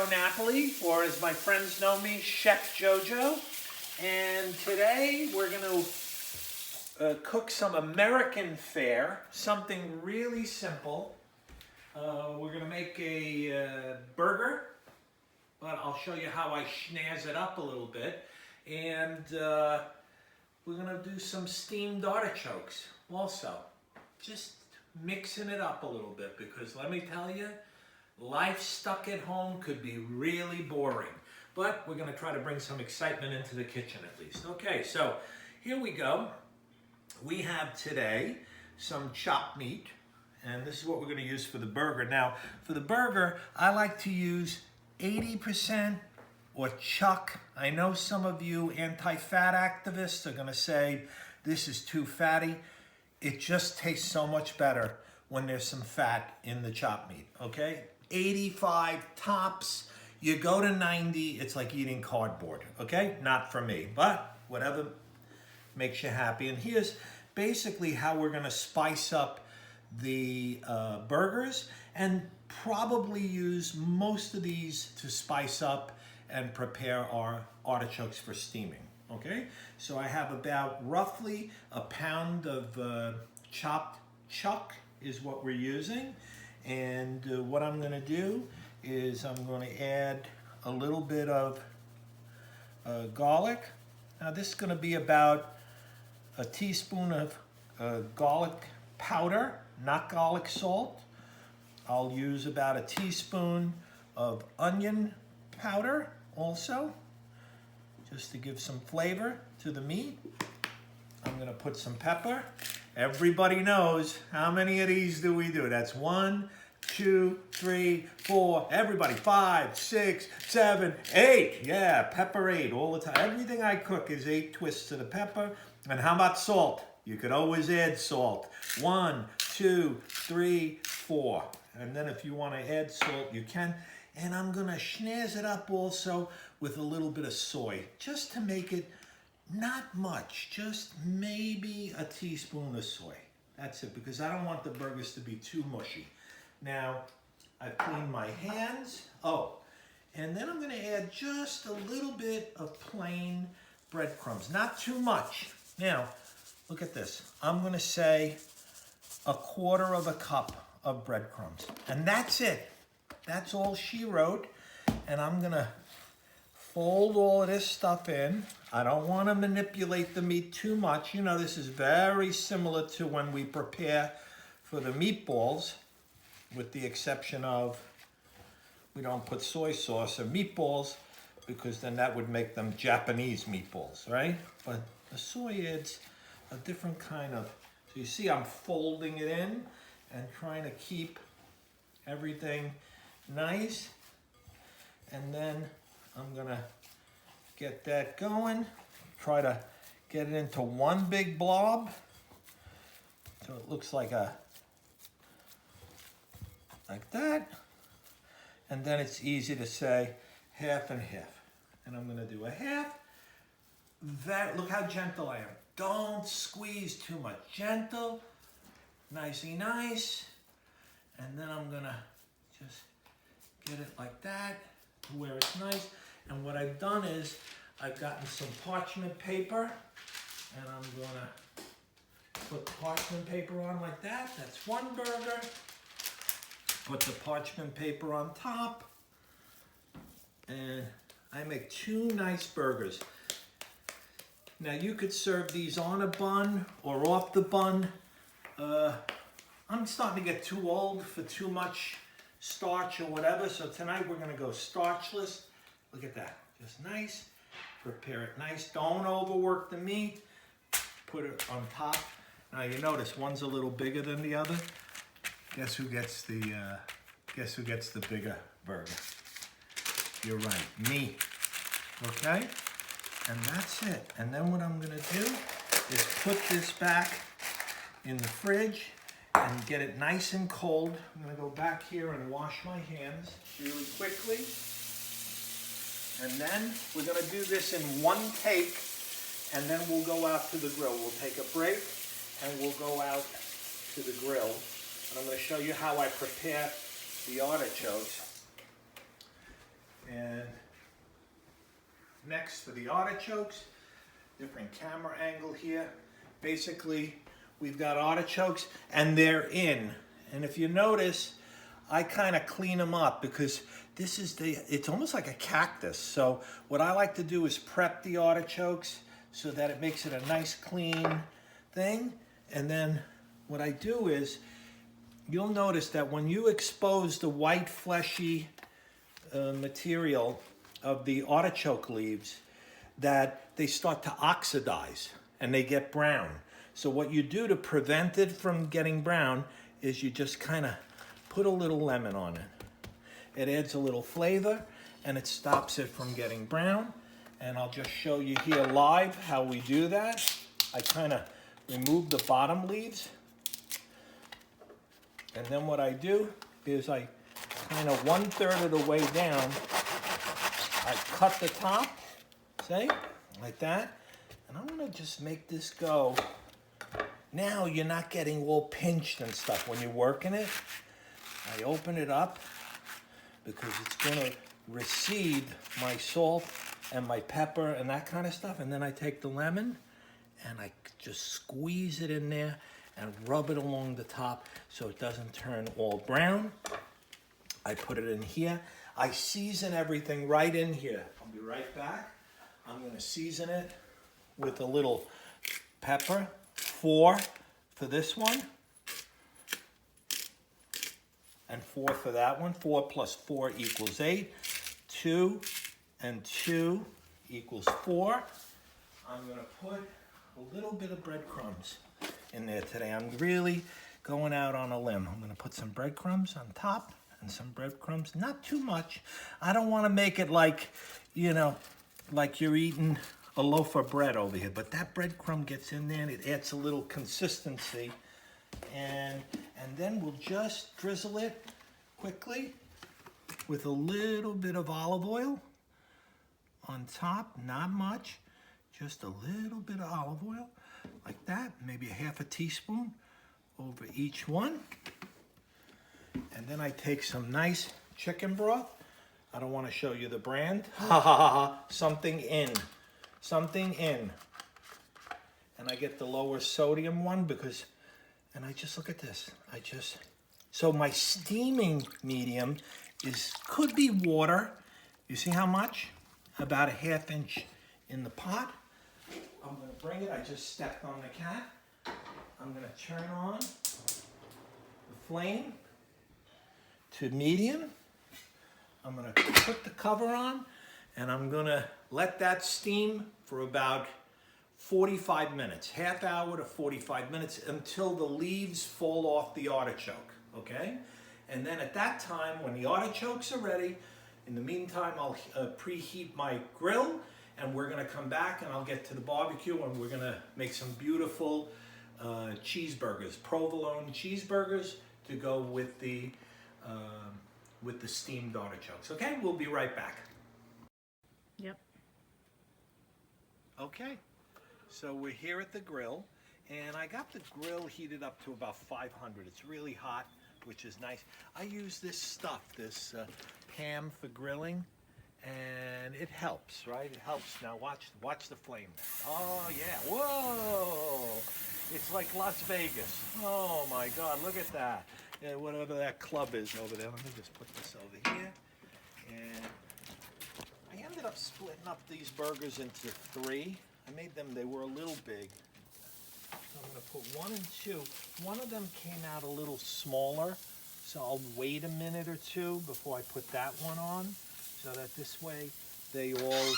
JoJo Napoli, or as my friends know me, Chef JoJo. And today we're going to cook some American fare, something really simple. We're going to make a burger, but I'll show you how I schnazz it up a little bit. And we're going to do some steamed artichokes also. Just mixing it up a little bit, because let me tell you, life stuck at home could be really boring. But we're going to try to bring some excitement into the kitchen at least. Okay, so here we go. We have today some chopped meat, and this is what we're going to use for the burger. Now, for the burger, I like to use 80% or chuck. I know some of you anti-fat activists are going to say this is too fatty. It just tastes so much better when there's some fat in the chopped meat, okay? 85 tops. You go to 90, it's like eating cardboard, okay? Not for me, but whatever makes you happy. And here's basically how we're gonna spice up the burgers, and probably use most of these to spice up and prepare our artichokes for steaming, okay? So I have about roughly a pound of chopped chuck is what we're using. And what I'm gonna do is I'm gonna add a little bit of garlic. Now this is gonna be about a teaspoon of garlic powder, not garlic salt. I'll use about a teaspoon of onion powder also, just to give some flavor to the meat. I'm gonna put some pepper. Everybody knows how many of these do we do. That's 1, 2, 3, 4, everybody, 5, 6, 7, 8. Yeah, pepper 8 all the time. Everything I cook is 8 twists of the pepper. And how about salt? You could always add salt. 1, 2, 3, 4. And then if you want to add salt, you can. And I'm gonna schnazz it up also with a little bit of soy, just to make it not much, just maybe a teaspoon of soy. That's it, because I don't want the burgers to be too mushy. Now, I've cleaned my hands. Oh, and then I'm gonna add just a little bit of plain breadcrumbs, not too much. Now, look at this. I'm gonna say 1/4 cup of breadcrumbs, and that's it. That's all she wrote. And I'm gonna fold all of this stuff in. I don't want to manipulate the meat too much. You know, this is very similar to when we prepare for the meatballs, with the exception of we don't put soy sauce or meatballs, because then that would make them Japanese meatballs, right? But the soy adds a different kind of, so you see I'm folding it in and trying to keep everything nice. And then I'm gonna get that going, try to get it into one big blob, so it looks like that. And then it's easy to say half and half. And I'm gonna do a half. Look how gentle I am. Don't squeeze too much. Gentle, nicey nice. And then I'm gonna just get it like that, to where it's nice. And what I've done is I've gotten some parchment paper, and I'm gonna put parchment paper on like that. That's one burger. Put the parchment paper on top, and I make 2 nice burgers. Now you could serve these on a bun or off the bun. I'm starting to get too old for too much starch or whatever, so tonight we're gonna go starchless. Look at that, just nice. Prepare it nice. Don't overwork the meat. Put it on top. Now you notice one's a little bigger than the other. Guess who gets the bigger burger? You're right, me. Okay? And that's it. And then what I'm gonna do is put this back in the fridge and get it nice and cold. I'm gonna go back here and wash my hands really quickly. And then we're gonna do this in one take, and then we'll go out to the grill. We'll take a break and we'll go out to the grill. And I'm gonna show you how I prepare the artichokes. And next for the artichokes, different camera angle here. Basically, we've got artichokes and they're in. And if you notice, I kind of clean them up because this is it's almost like a cactus. So what I like to do is prep the artichokes so that it makes it a nice clean thing. And then what I do is, you'll notice that when you expose the white fleshy material of the artichoke leaves, that they start to oxidize and they get brown. So what you do to prevent it from getting brown is you just kind of put a little lemon on it. It adds a little flavor and it stops it from getting brown. And I'll just show you here live how we do that. I kind of remove the bottom leaves. And then what I do is I kind of 1/3 of the way down, I cut the top, see, like that. And I'm gonna just make this go. Now you're not getting all pinched and stuff when you're working it. I open it up because it's gonna receive my salt and my pepper and that kind of stuff. And then I take the lemon and I just squeeze it in there and rub it along the top so it doesn't turn all brown. I put it in here. I season everything right in here. I'll be right back. I'm gonna season it with a little pepper, 4 for this one, and 4 for that one. 4 plus 4 equals 8. 2 and 2 equals 4. I'm gonna put a little bit of breadcrumbs in there today. I'm really going out on a limb. I'm gonna put some breadcrumbs on top and some breadcrumbs, not too much. I don't wanna make it like, you know, like you're eating a loaf of bread over here, but that breadcrumb gets in there and it adds a little consistency. And then we'll just drizzle it quickly with a little bit of olive oil on top, not much, just a little bit of olive oil, like that, maybe a half a teaspoon over each one. And then I take some nice chicken broth. I don't want to show you the brand. Ha ha ha ha. Something in. Something in. And I get the lower sodium one because, and I just look at this. So my steaming medium could be water. You see how much? About a 1/2 inch in the pot. I'm going to bring it. I just stepped on the cat. I'm going to turn on the flame to medium. I'm going to put the cover on and I'm going to let that steam for about 45 minutes, 1/2 hour to 45 minutes until the leaves fall off the artichoke, okay? And then at that time, when the artichokes are ready, in the meantime, I'll preheat my grill and we're gonna come back and I'll get to the barbecue and we're gonna make some beautiful cheeseburgers, provolone cheeseburgers to go with the steamed artichokes. Okay, we'll be right back. Yep. Okay, so we're here at the grill and I got the grill heated up to about 500. It's really hot, which is nice. I use this stuff, this Pam for grilling, and it helps, right? It helps. Now watch the flame. Oh yeah, whoa! It's like Las Vegas. Oh my God, look at that. Yeah, whatever that club is over there. Let me just put this over here. And I ended up splitting up these burgers into 3. I made them, they were a little big. So I'm gonna put 1 and 2. One of them came out a little smaller, so I'll wait a minute or 2 before I put that one on, so that this way they all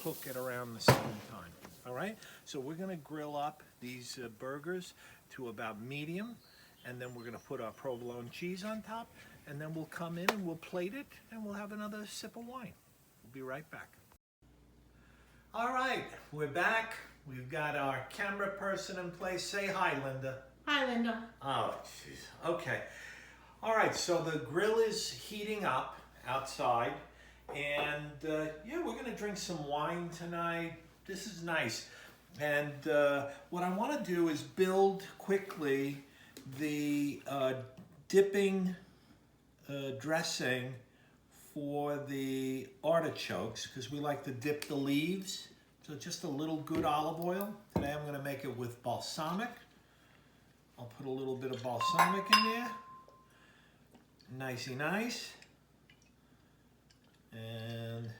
cook at around the same time. All right, so we're gonna grill up these burgers to about medium, and then we're gonna put our provolone cheese on top, and then we'll come in and we'll plate it, and we'll have another sip of wine. We'll be right back. All right, we're back. We've got our camera person in place. Say hi, Linda. Hi, Linda. Oh, jeez. Okay. All right, so the grill is heating up outside, and yeah, we're gonna drink some wine tonight. This is nice. And what I want to do is build quickly the dipping dressing for the artichokes because we like to dip the leaves. So just a little good olive oil. Today I'm going to make it with balsamic. I'll put a little bit of balsamic in there. Nicey nice. And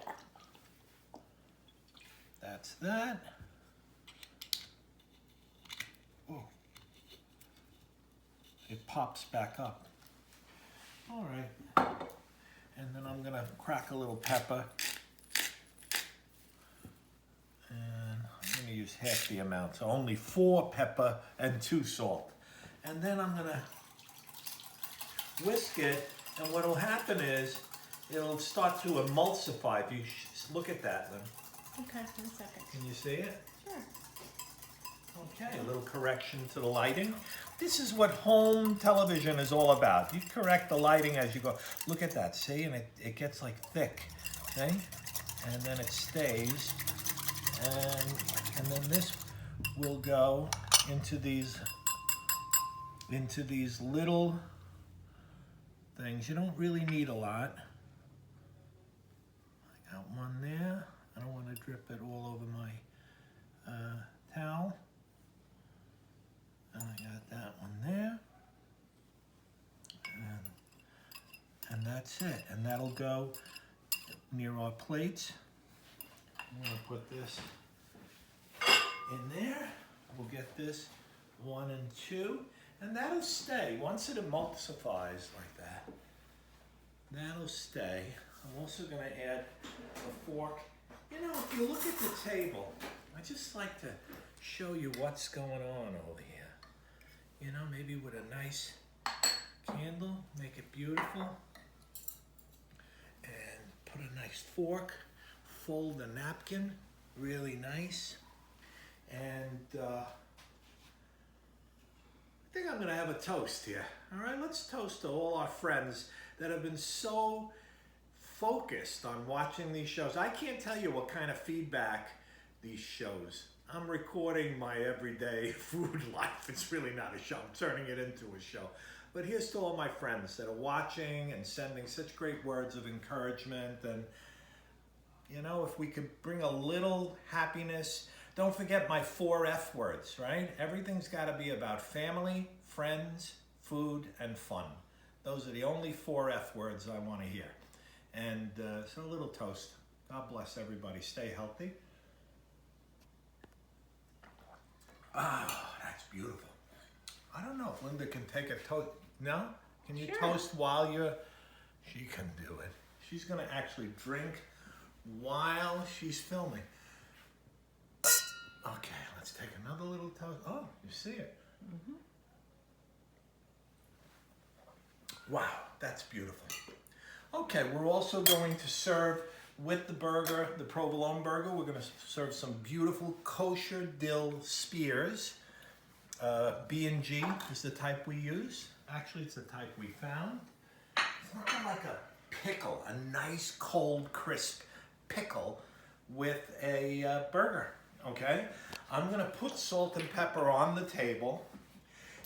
that's that. Oh, it pops back up. All right. And then I'm gonna crack a little pepper. And I'm gonna use half the amount, so only 4 pepper and 2 salt. And then I'm gonna whisk it, and what'll happen is it'll start to emulsify. If you look at that, Lynn. Okay, 1 second. Can you see it? Sure. Okay, a little correction to the lighting. This is what home television is all about. You correct the lighting as you go. Look at that, see? And it gets like thick, see? And then it stays. And then this will go into these little things. You don't really need a lot. I got one there. I don't want to drip it all over my towel. And I got that one there. And that's it. And that'll go near our plates. I'm going to put this in there. We'll get this 1 and 2. And that'll stay. Once it emulsifies like that, that'll stay. I'm also going to add a fork. You know, if you look at the table, I just like to show you what's going on over here. You know, maybe with a nice candle, make it beautiful. And put a nice fork, fold the napkin, really nice. And I think I'm gonna have a toast here. All right, let's toast to all our friends that have been so focused on watching these shows. I can't tell you what kind of feedback these shows. I'm recording my everyday food life. It's really not a show. I'm turning it into a show. But here's to all my friends that are watching and sending such great words of encouragement. And, you know, if we could bring a little happiness. Don't forget my 4 F words, right? Everything's got to be about family, friends, food, and fun. Those are the only 4 F words I want to hear. And so a little toast. God bless everybody. Stay healthy. Ah, that's beautiful. I don't know if Linda can take a toast. No? Can you toast while you're... She can do it. She's going to actually drink while she's filming. Okay, let's take another little toast. Oh, you see it. Mm-hmm. Wow, that's beautiful. Okay, we're also going to serve with the burger, the Provolone Burger, we're going to serve some beautiful kosher dill spears. B&G is the type we use. Actually, it's the type we found. It's nothing like a pickle, a nice cold crisp pickle with a burger, okay? I'm going to put salt and pepper on the table.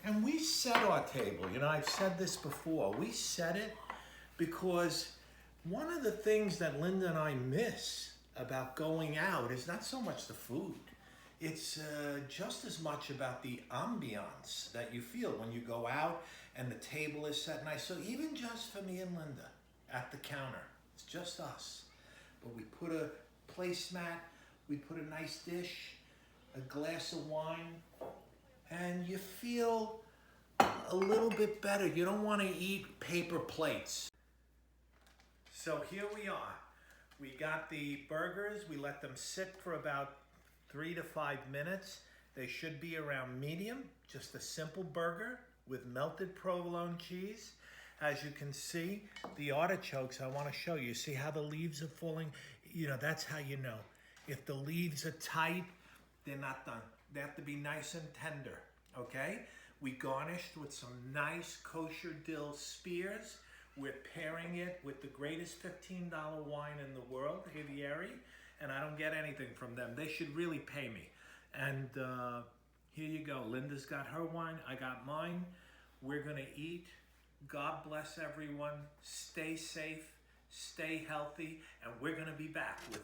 And we set our table. You know, I've said this before. We set it because one of the things that Linda and I miss about going out is not so much the food. It's just as much about the ambiance that you feel when you go out and the table is set nice. So even just for me and Linda at the counter, it's just us. But we put a placemat, we put a nice dish, a glass of wine, and you feel a little bit better. You don't want to eat paper plates. So here we are. We got the burgers. We let them sit for about 3 to 5 minutes. They should be around medium, just a simple burger with melted provolone cheese. As you can see, the artichokes, I want to show you. See how the leaves are falling? You know, that's how you know. If the leaves are tight, they're not done. They have to be nice and tender, okay? We garnished with some nice kosher dill spears. We're pairing it with the greatest $15 wine in the world, Riviera, and I don't get anything from them. They should really pay me. And here you go. Linda's got her wine. I got mine. We're going to eat. God bless everyone. Stay safe. stay healthy, and we're going to be back with